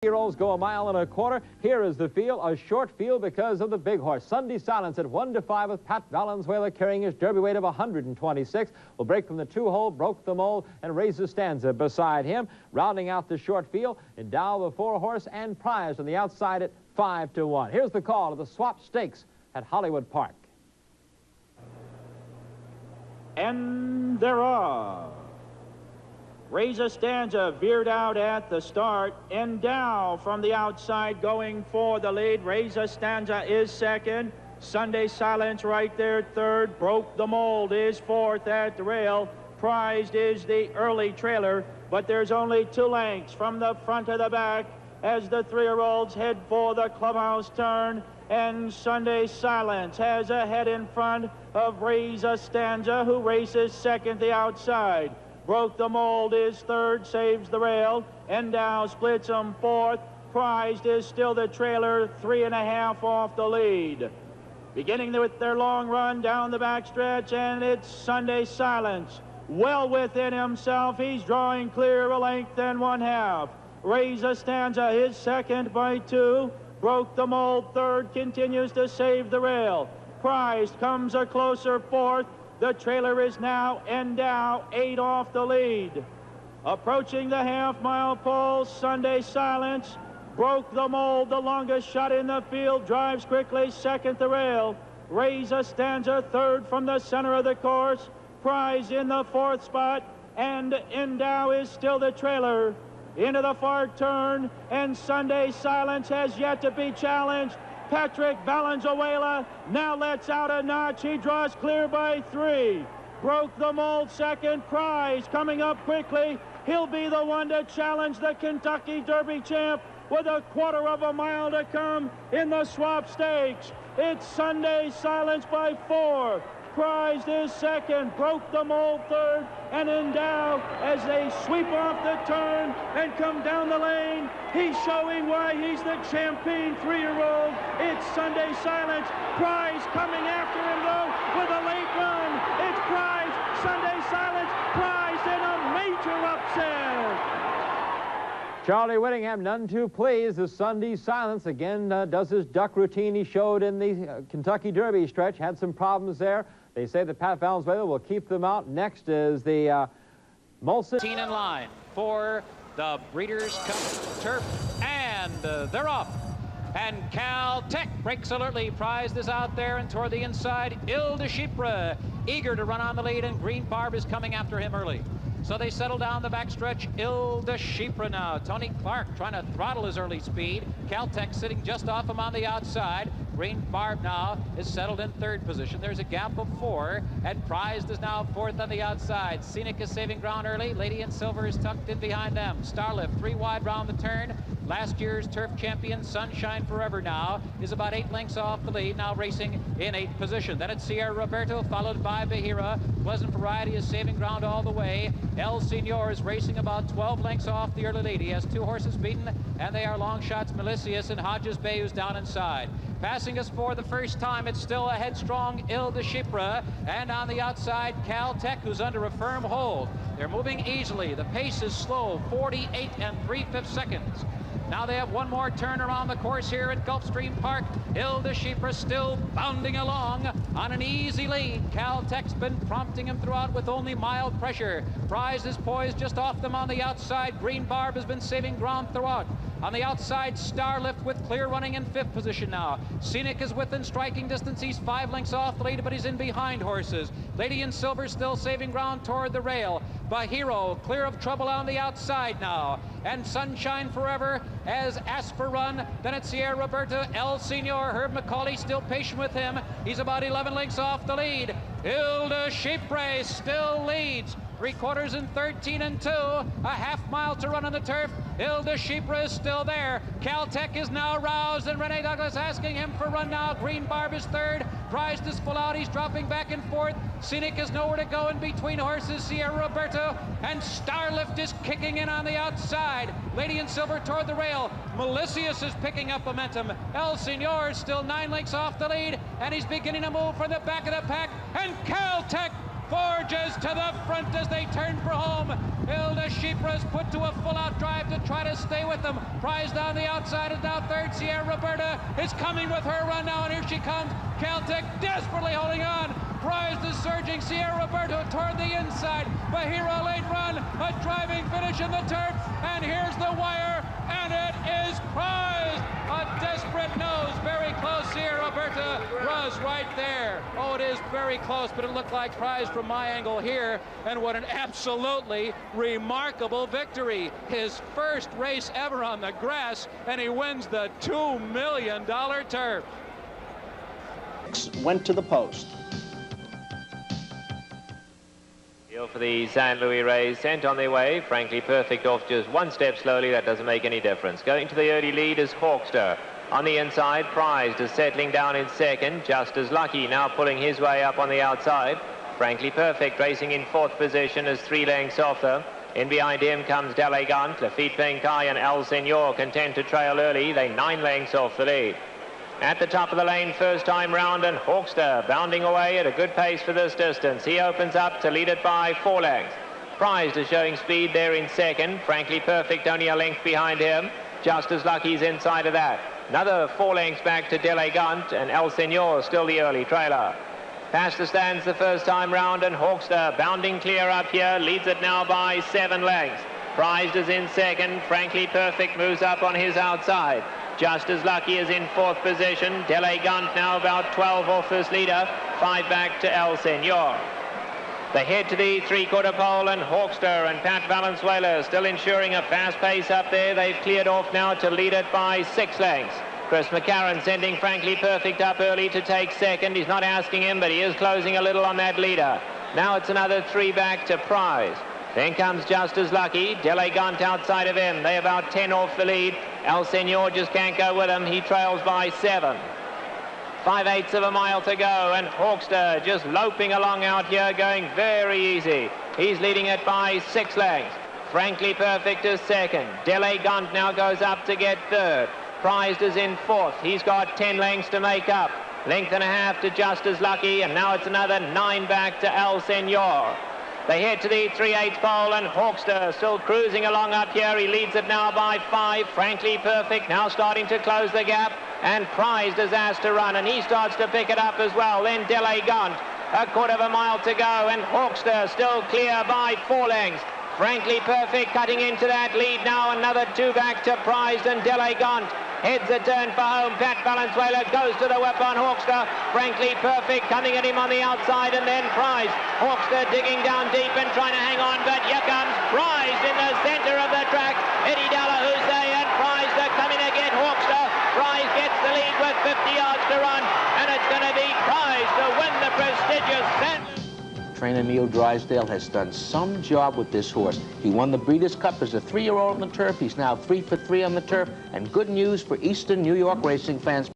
Year-olds go 1.25 miles. Here is the field, a short field because of the big horse. Sunday Silence at 1-5 with Pat Valenzuela carrying his derby weight of 126. Will break from the 2-hole, broke the mold, and raise the stanza beside him. Rounding out the short field, Endow the 4-horse and Prize on the outside at 5-1. Here's the call of the Swap Stakes at Hollywood Park. And they're off. Raise a stanza veered out at the start. Endow from the outside going for the lead. Raise a stanza is second. Sunday Silence right there third. Broke the mold is fourth at the rail. Prized is the early trailer, but there's only 2 lengths from the front to the back as the 3-year-olds head for the clubhouse turn. And Sunday Silence has a head in front of Raise a Stanza, who races second the outside. Broke the mold is third, saves the rail. Endow splits them fourth. Prized is still the trailer, 3.5 off the lead. Beginning with their long run down the backstretch, and it's Sunday Silence. Well within himself, he's drawing clear a length and 1/2. Raise a Stanza is second by 2. Broke the mold third, continues to save the rail. Prized comes a closer fourth. The trailer is now Endow, 8 off the lead. Approaching the half-mile pole, Sunday Silence. Broke the mold, the longest shot in the field. Drives quickly, second the rail. Raise a Stanza, third from the center of the course. Prize in the 4th spot, and Endow is still the trailer. Into the far turn, and Sunday Silence has yet to be challenged. Patrick Valenzuela now lets out a notch. He draws clear by 3. Broke the mold second. Prize coming up quickly. He'll be the one to challenge the Kentucky Derby champ with 1/4 mile to come in the Swap Stakes. It's Sunday Silence by 4. Prized is second, broke the mold third, and Endow as they sweep off the turn and come down the lane. He's showing why he's the champion 3-year-old. It's Sunday Silence. Prize coming after him though with a late run. It's Prize, Sunday Silence, Prize in a major upset. Charlie Whittingham, none too pleased. The Sunday Silence again does his duck routine he showed in the Kentucky Derby stretch. Had some problems there. They say that Pat Valenzuela will keep them out. Next is the Molson. In line for the Breeders' Cup Turf, and they're off. And Caltech breaks alertly. Prized is out there and toward the inside. Il de Chypre eager to run on the lead, and Green Barb is coming after him early. So they settle down the backstretch. Il de Chypre now. Tony Clark trying to throttle his early speed. Caltech sitting just off him on the outside. Green Barb now is settled in 3rd position. There's a gap of 4, and Prized is now 4th on the outside. Scenic is saving ground early. Lady in Silver is tucked in behind them. Starlift 3 wide round the turn. Last year's turf champion, Sunshine Forever now, is about 8 lengths off the lead, now racing in 8th position. Then it's Sierra Roberto, followed by Bahira. Pleasant Variety is saving ground all the way. El Senor is racing about 12 lengths off the early lead. He has 2 horses beaten, and they are long shots, Melicius and Hodges Bay, who's down inside. Passing us for the first time, it's still a headstrong Il de Chypre, and on the outside, Caltech, who's under a firm hold. They're moving easily. The pace is slow, 48 3/5 seconds. Now they have one more turn around the course here at Gulfstream Park. Il de Chypre still bounding along on an easy lead. Caltech's been prompting him throughout with only mild pressure. Prize is poised just off them on the outside. Green Barb has been saving ground throughout. On the outside, Starlift with clear running in 5th position now. Scenic is within striking distance. He's 5 lengths off the lead, but he's in behind horses. Lady in Silver still saving ground toward the rail. Bahiro clear of trouble on the outside now. And Sunshine Forever as Asper run. Then it's Sierra Roberta, El Senor. Herb McCauley still patient with him. He's about 11 lengths off the lead. Il de Chypre still leads. 3/4 in 13 2. A half-mile to run on the turf. Il de Chypre is still there. Caltech is now roused, and Renee Douglas asking him for run now. Green Barb is 3rd. Prized is full out. He's dropping back and forth. Scenic is nowhere to go in between horses. Sierra Roberto and Starlift is kicking in on the outside. Lady in Silver toward the rail. Melicius is picking up momentum. El Senor is still 9 lengths off the lead, and he's beginning to move from the back of the pack. And Caltech forges to the front as they turn for home. Hilda Sheepra is put to a full-out drive to try to stay with them. Prize down the outside is now third. Sierra Roberta is coming with her run now, and here she comes. Caltech desperately holding on. Prize is surging. Sierra Roberta toward the inside. Bahira late run, a driving finish in the turf, and here's the wire, and it is Prize. A desperate nose, very close. Sierra Roberta was right there. Oh, it is very close, but it looked like Prize from my angle here, and what an absolutely remarkable victory. His first race ever on the grass, and he wins the $2 million turf. Went to the post. For the San Luis Rey sent on their way. Frankly Perfect off just one step slowly. That doesn't make any difference. Going to the early lead is Hawkster. On the inside, Prized is settling down in second. Just as Lucky now pulling his way up on the outside. Frankly Perfect racing in fourth position is 3 lengths off them. In behind him comes Delegant. Lafitte Penkai and El Senor content to trail early. They're 9 lengths off the lead. At the top of the lane, first time round, and Hawkster bounding away at a good pace for this distance. He opens up to lead it by 4 lengths. Prized is showing speed there in second. Frankly Perfect only a length behind him. Just as Lucky's inside of that. Another 4 lengths back to Delegant, and El Senor still the early trailer. Past the stands the first time round, and Hawkster bounding clear up here, leads it now by 7 lengths. Prized is in second. Frankly Perfect moves up on his outside. Just as Lucky is in fourth position. Delegant now about 12 off this leader. 5 back to El Senor. They head to the 3/4 pole, and Hawkster and Pat Valenzuela still ensuring a fast pace up there. They've cleared off now to lead it by 6 lengths. Chris McCarron sending Frankly Perfect up early to take second. He's not asking him, but he is closing a little on that leader. Now it's another 3 back to Prize. Then comes Just as Lucky. Delegant outside of him. They're about 10 off the lead. El Senor just can't go with him. He trails by 7. 5/8 of a mile to go, and Hawkster just loping along out here, going very easy. He's leading it by 6 lengths. Frankly Perfect is second. Delegant now goes up to get third. Prized is in fourth. He's got 10 lengths to make up. Length and a half to Just as Lucky, and now it's another 9 back to El Senor. They head to the 3/8 pole, and Hawkster still cruising along up here. He leads it now by 5. Frankly Perfect now starting to close the gap, and Prized is asked to run, and he starts to pick it up as well. Then Delegant, 1/4 of a mile to go, and Hawkster still clear by 4 lengths. Frankly Perfect cutting into that lead now. Another 2 back to Prized, and Delegant heads a turn for home. Pat Valenzuela goes to the whip on Hawkster. Frankly Perfect coming at him on the outside, and then Prize. Hawkster digging down deep and trying to hang on, but here comes Prize in the center of the track. Eddie Dallahoo's there, and Prize to come in again. Hawkster. Prize gets the lead with 50 yards to run, and it's going to be Prize to win the prestigious San. Trainer Neil Drysdale has done some job with this horse. He won the Breeders' Cup as a 3-year-old on the turf. He's now 3 for 3 on the turf. And good news for Eastern New York racing fans.